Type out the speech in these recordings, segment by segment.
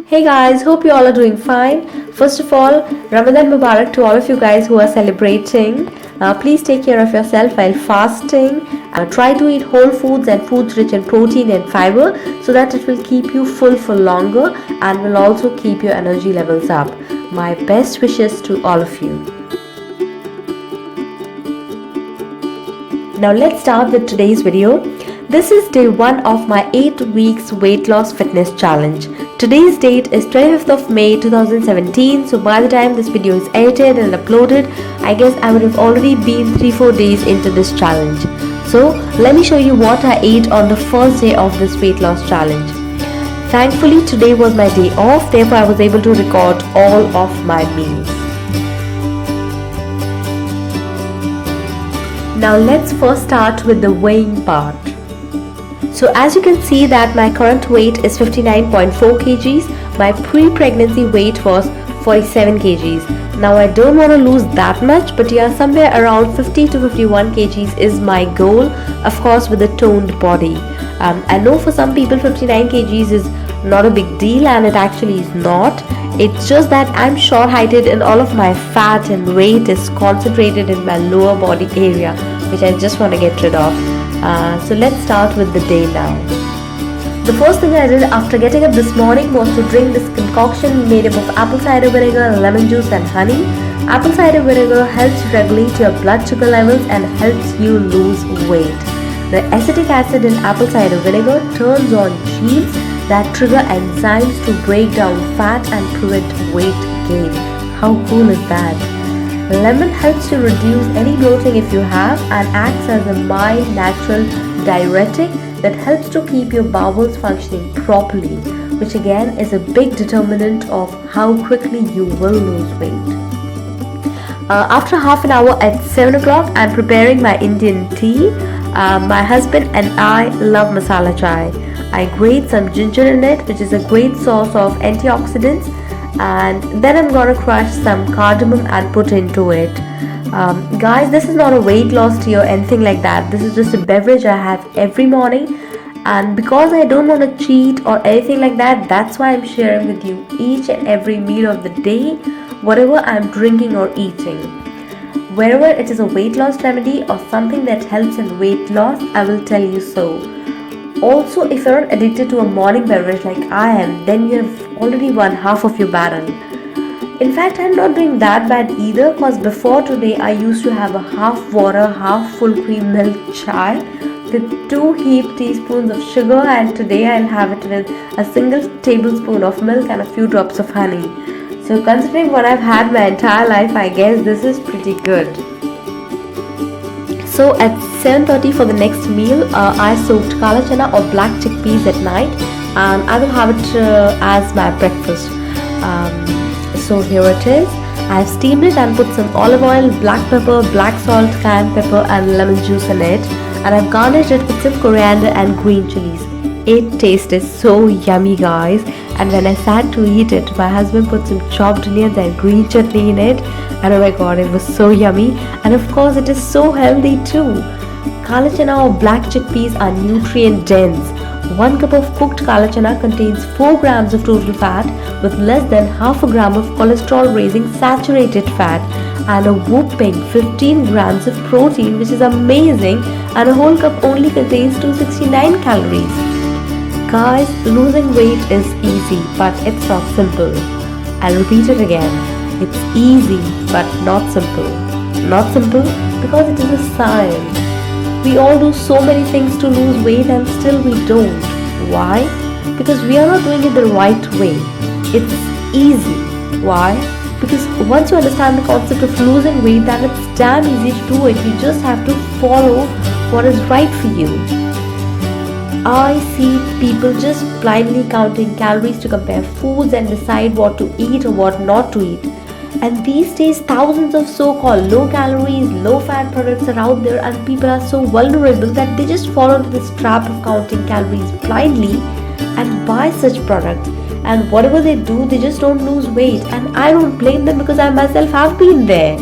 Hey guys, hope you all are doing fine. First of all, Ramadan Mubarak to all of you guys who are celebrating. Please take care of yourself while fasting. Try to eat whole foods and foods rich in protein and fiber so that it will keep you full for longer and will also keep your energy levels up. My best wishes to all of you. Now let's start with today's video. This is day 1 of my 8 weeks weight loss fitness challenge. Today's date is 25th of May 2017, so by the time this video is edited and uploaded, I guess I would have already been 3-4 days into this challenge. So let me show you what I ate on the first day of this weight loss challenge. Thankfully today was my day off, therefore I was able to record all of my meals. Now let's first start with the weighing part. So as you can see that my current weight is 59.4 kgs. My pre-pregnancy weight was 47 kgs. Now I don't want to lose that much, but yeah, somewhere around 50 to 51 kgs is my goal, of course with a toned body. I know for some people 59 kgs is not a big deal, and it actually is not. It's just that I'm short-heighted and all of my fat and weight is concentrated in my lower body area, which I just want to get rid of. So let's start with the day now. The first thing I did after getting up this morning was to drink this concoction made up of apple cider vinegar, lemon juice and honey. Apple cider vinegar helps regulate your blood sugar levels and helps you lose weight. The acetic acid in apple cider vinegar turns on genes that trigger enzymes to break down fat and prevent weight gain. How cool is that? Lemon helps to reduce any bloating if you have and acts as a mild natural diuretic that helps to keep your bowels functioning properly, which again is a big determinant of how quickly you will lose weight. After half an hour at 7 o'clock, I'm preparing my Indian tea. My husband and I love masala chai. I grate some ginger in it, which is a great source of antioxidants, and then I'm gonna crush some cardamom and put into it. Guys, this is not a weight loss tea or anything like that. This is just a beverage I have every morning, and because I don't want to cheat or anything like that, that's why I'm sharing with you each and every meal of the day, whatever I'm drinking or eating. Wherever it is a weight loss remedy or something that helps in weight loss, I will tell you so. Also, if you're addicted to a morning beverage like I am, then you have already won half of your battle. In fact, I'm not doing that bad either, because before today I used to have a half water, half full cream milk chai with 2 heaped teaspoons of sugar, and today I'll have it with a single tablespoon of milk and a few drops of honey. So considering what I've had my entire life, I guess this is pretty good. So at 7:30 for the next meal, I soaked kala chana or black chickpeas at night, and I will have it as my breakfast. So here it is. I've steamed it and put some olive oil, black pepper, black salt, cayenne pepper and lemon juice in it, and I've garnished it with some coriander and green chilies. It tasted so yummy, guys, and when I sat to eat it, my husband put some chopped onions and green chutney in it, and oh my god, it was so yummy, and of course it is so healthy too. Kala chana or black chickpeas are nutrient dense. 1 cup of cooked kala chana contains 4 grams of total fat with less than half a gram of cholesterol raising saturated fat and a whopping 15 grams of protein, which is amazing, and a whole cup only contains 269 calories. Guys, losing weight is easy, but it's not simple. I'll repeat it again. It's easy, but not simple. Not simple because it is a science. We all do so many things to lose weight and still we don't. Why? Because we are not doing it the right way. It's easy. Why? Because once you understand the concept of losing weight, then it's damn easy to do it. You just have to follow what is right for you. I see people just blindly counting calories to compare foods and decide what to eat or what not to eat. And these days, thousands of so-called low-calories, low-fat products are out there, and people are so vulnerable that they just fall into this trap of counting calories blindly and buy such products. And whatever they do, they just don't lose weight. And I don't blame them because I myself have been there.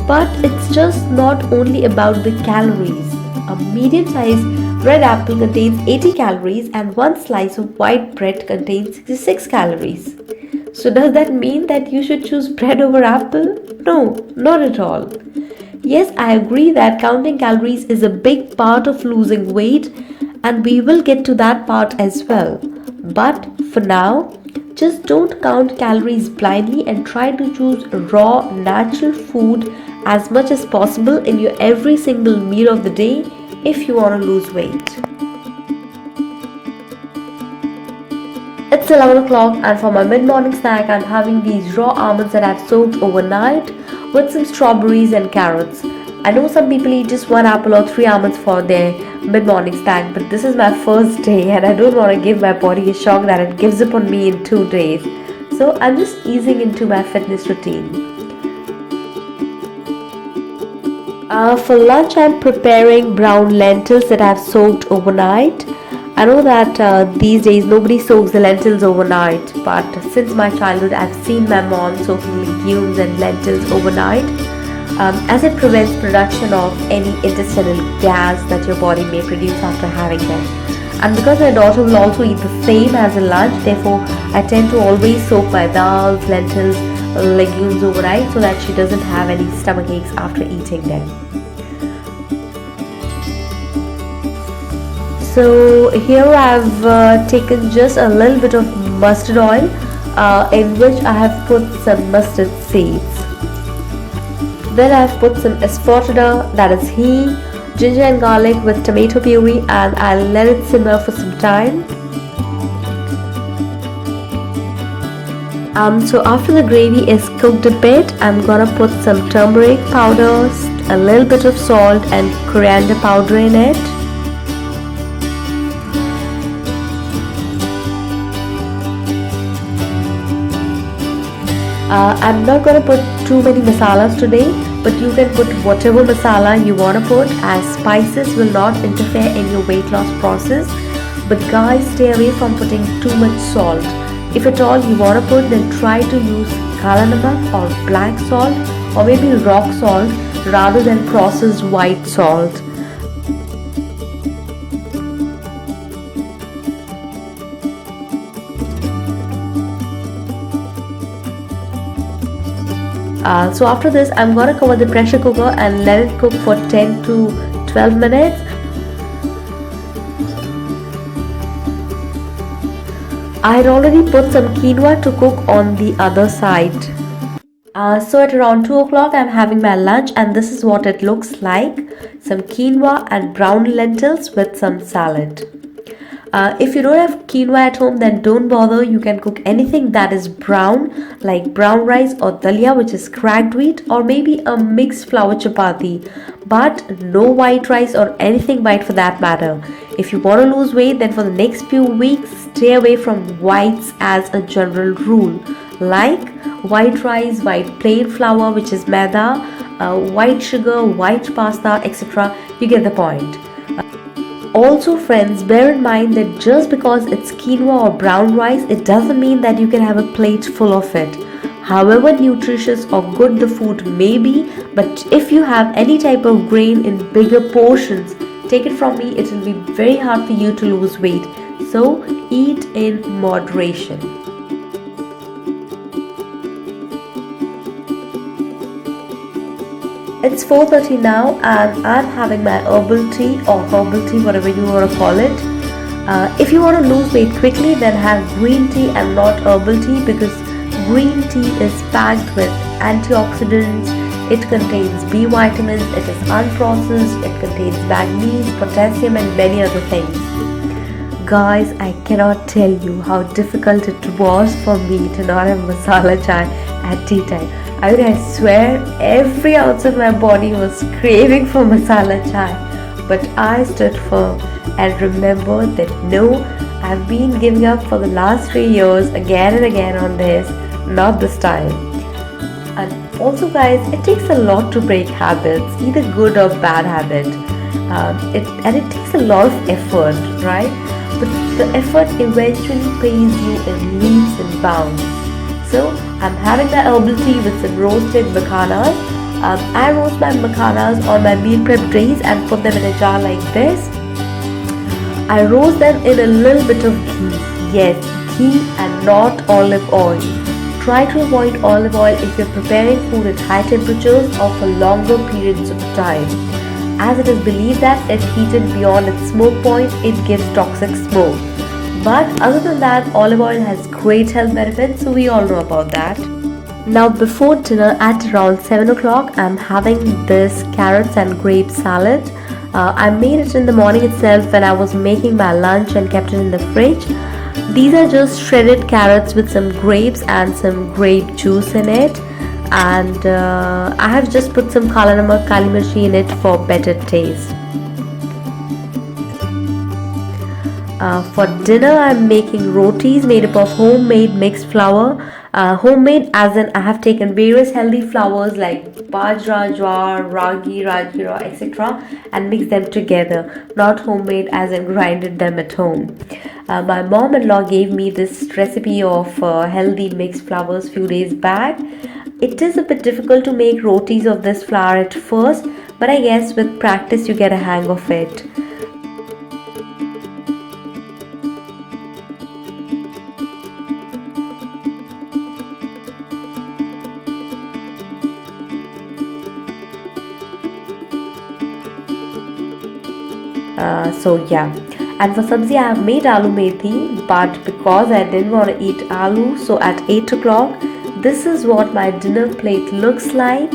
But it's just not only about the calories. A medium-sized Red apple contains 80 calories and one slice of white bread contains 66 calories. So does that mean that you should choose bread over apple? No, not at all. Yes, I agree that counting calories is a big part of losing weight, and we will get to that part as well. But for now, just don't count calories blindly and try to choose raw, natural food as much as possible in your every single meal of the day if you want to lose weight. It's 11 o'clock, and for my mid-morning snack I'm having these raw almonds that I've soaked overnight with some strawberries and carrots. I know some people eat just one apple or three almonds for their mid-morning snack, but this is my first day and I don't want to give my body a shock that it gives up on me in 2 days. So I'm just easing into my fitness routine. For lunch I'm preparing brown lentils that I've soaked overnight. I know that these days nobody soaks the lentils overnight, but since my childhood I've seen my mom soaking legumes and lentils overnight, as it prevents production of any intestinal gas that your body may produce after having them. And because my daughter will also eat the same as a lunch, therefore I tend to always soak my dals, lentils, legumes overnight so that she doesn't have any stomach aches after eating them. So here I've taken just a little bit of mustard oil in which I have put some mustard seeds. Then I've put some asafoetida, that is ghee, ginger and garlic with tomato puree, and I'll let it simmer for some time. So after the gravy is cooked a bit, I'm gonna put some turmeric powder, a little bit of salt and coriander powder in it. I'm not going to put too many masalas today, but you can put whatever masala you want to put, as spices will not interfere in your weight loss process. But guys, stay away from putting too much salt. If at all you want to put, then try to use kala namak or black salt or maybe rock salt rather than processed white salt. So after this I'm gonna cover the pressure cooker and let it cook for 10 to 12 minutes. I had already put some quinoa to cook on the other side. So at around 2 o'clock I'm having my lunch, and this is what it looks like. Some quinoa and brown lentils with some salad. If you don't have quinoa at home, then don't bother. You can cook anything that is brown, like brown rice or dalia, which is cracked wheat, or maybe a mixed flour chapati, but no white rice or anything white for that matter. If you want to lose weight, then for the next few weeks stay away from whites as a general rule, like white rice, white plain flour, which is maida, white sugar, white pasta, etc. You get the point. Also friends, bear in mind that just because it's quinoa or brown rice, it doesn't mean that you can have a plate full of it. However nutritious or good the food may be, but if you have any type of grain in bigger portions, take it from me, it will be very hard for you to lose weight. So eat in moderation. It's 4:30 now, and I'm having my herbal tea or herbal tea, whatever you want to call it. If you want to lose weight quickly, then have green tea and not herbal tea, because green tea is packed with antioxidants. It contains B vitamins, it is unprocessed, it contains manganese, potassium and many other things. Guys, I cannot tell you how difficult it was for me to not have masala chai at tea time. I swear every ounce of my body was craving for masala chai, but I stood firm and remembered that no, I've been giving up for the last 3 years again and again on this, not this time. And also guys, it takes a lot to break habits, either good or bad habit. It takes a lot of effort, right? But the effort eventually pays you in leaps and bounds. So I'm having my herbal tea with some roasted macanas. I roast my macanas on my meal prep trays and put them in a jar like this. I roast them in a little bit of ghee. Yes, ghee and not olive oil. Try to avoid olive oil if you're preparing food at high temperatures or for longer periods of time, as it is believed that if heated beyond its smoke point, it gives toxic smoke. But other than that, olive oil has great health benefits, so we all know about that. Now before dinner at around 7 o'clock, I'm having this carrots and grape salad. I made it in the morning itself when I was making my lunch and kept it in the fridge. These are just shredded carrots with some grapes and some grape juice in it. And I have just put some kala namak, kali mirchi in it for better taste. For dinner, I'm making rotis made up of homemade mixed flour. Homemade as in I have taken various healthy flours like bajra, jowar, ragi, rajira, etc. and mixed them together. Not homemade as in grinded them at home. My mom-in-law gave me this recipe of healthy mixed flours few days back. It is a bit difficult to make rotis of this flour at first, but I guess with practice you get a hang of it. So yeah, and for sabzi I have made aloo methi, but because I didn't want to eat aloo, so at 8 o'clock this is what my dinner plate looks like.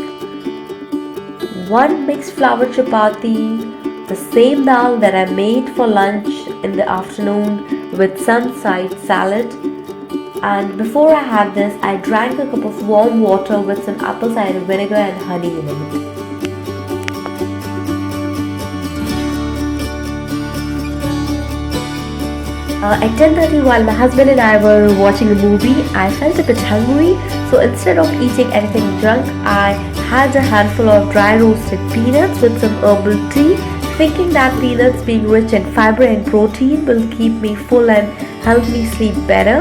One mixed flour chapati, the same dal that I made for lunch in the afternoon with some side salad. And before I had this, I drank a cup of warm water with some apple cider vinegar and honey in it. At 10:30, while my husband and I were watching a movie, I felt a bit hungry, so instead of eating anything junk, I had a handful of dry roasted peanuts with some herbal tea, thinking that peanuts being rich in fiber and protein will keep me full and help me sleep better,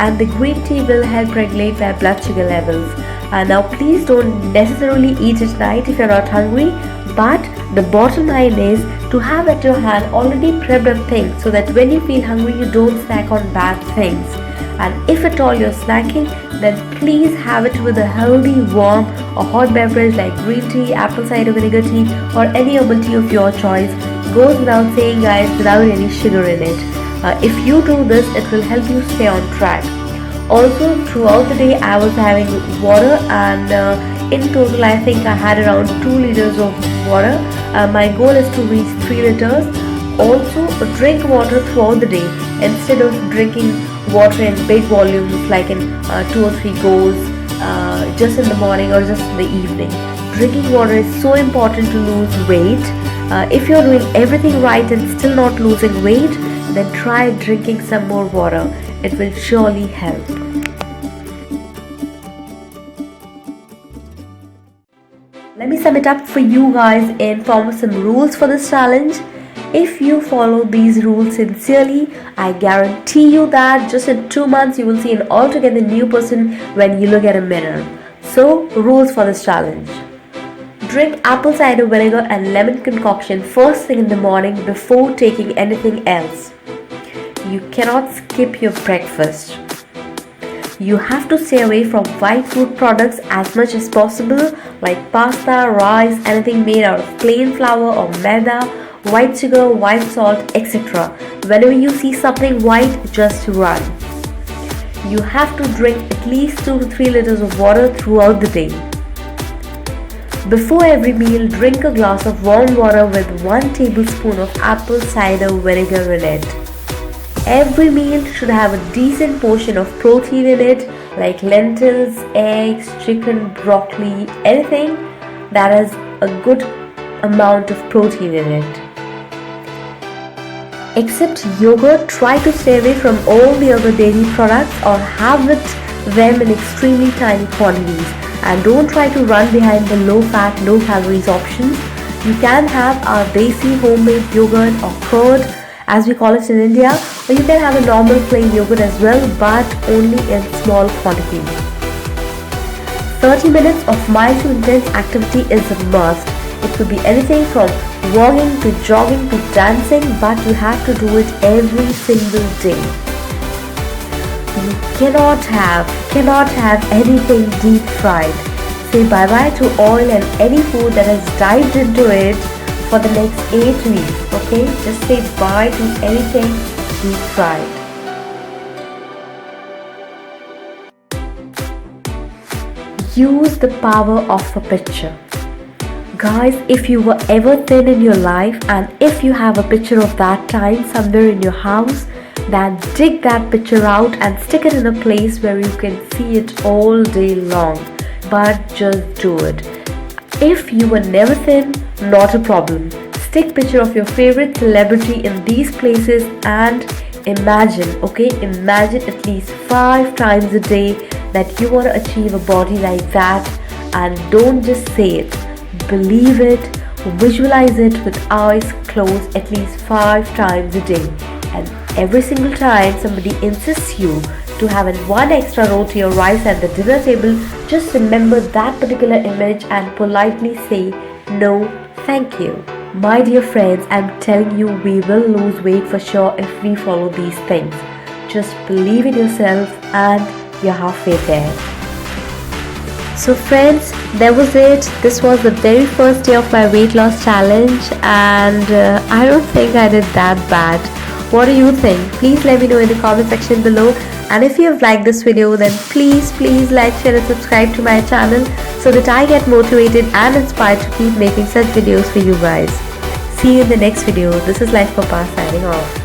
and the green tea will help regulate my blood sugar levels. Now please don't necessarily eat at night if you're not hungry, but the bottom line is to have at your hand already prepped up things so that when you feel hungry you don't snack on bad things. And if at all you're snacking, then please have it with a healthy, warm or hot beverage like green tea, apple cider vinegar tea or any herbal tea of your choice. Goes without saying guys, without any sugar in it. If you do this, it will help you stay on track. Also throughout the day I was having water, and in total I think I had around 2 liters of water. My goal is to reach 3 liters. Also drink water throughout the day instead of drinking water in big volumes like in 2 or 3 goes just in the morning or just in the evening. Drinking water is so important to lose weight. If you're doing everything right and still not losing weight, then try drinking some more water. It will surely help. Let me sum it up for you guys in form of some rules for this challenge. If you follow these rules sincerely, I guarantee you that just in 2 months you will see an altogether new person when you look at a mirror. So, rules for this challenge. Drink apple cider vinegar and lemon concoction first thing in the morning before taking anything else. You cannot skip your breakfast. You have to stay away from white food products as much as possible, like pasta, rice, anything made out of plain flour or maida, white sugar, white salt, etc. Whenever you see something white, just run. You have to drink at least 2 to 3 liters of water throughout the day. Before every meal, drink a glass of warm water with 1 tablespoon of apple cider vinegar in it. Every meal should have a decent portion of protein in it, like lentils, eggs, chicken, broccoli, anything that has a good amount of protein in it. Except yogurt, try to stay away from all the other dairy products or have them in extremely tiny quantities. And don't try to run behind the low fat, low calories options. You can have our desi homemade yogurt or curd, as we call it in India, or you can have a normal plain yogurt as well, but only in small quantities. 30 minutes of mild to intense activity is a must. It could be anything from walking to jogging to dancing, but you have to do it every single day. You cannot have anything deep fried. Say bye bye to oil and any food that has dived into it for the next 8 weeks. Okay, just say bye to anything deep fried. Use the power of a picture. Guys, if you were ever thin in your life and if you have a picture of that time somewhere in your house, then dig that picture out and stick it in a place where you can see it all day long. But just do it. If you were never thin, not a problem. Stick picture of your favorite celebrity in these places and imagine at least 5 times a day that you want to achieve a body like that, and don't just say it. Believe it, visualize it with eyes closed at least 5 times a day. And every single time somebody insists you to have 1 extra roti or rice at the dinner table, just remember that particular image and politely say, no, thank you. My dear friends, I'm telling you, we will lose weight for sure if we follow these things. Just believe in yourself and you're halfway there. So friends, that was it. This was the very first day of my weight loss challenge, and I don't think I did that bad. What do you think? Please let me know in the comment section below. And if you have liked this video, then please like, share and subscribe to my channel so that I get motivated and inspired to keep making such videos for you guys. See you in the next video. This is Life Papa signing off.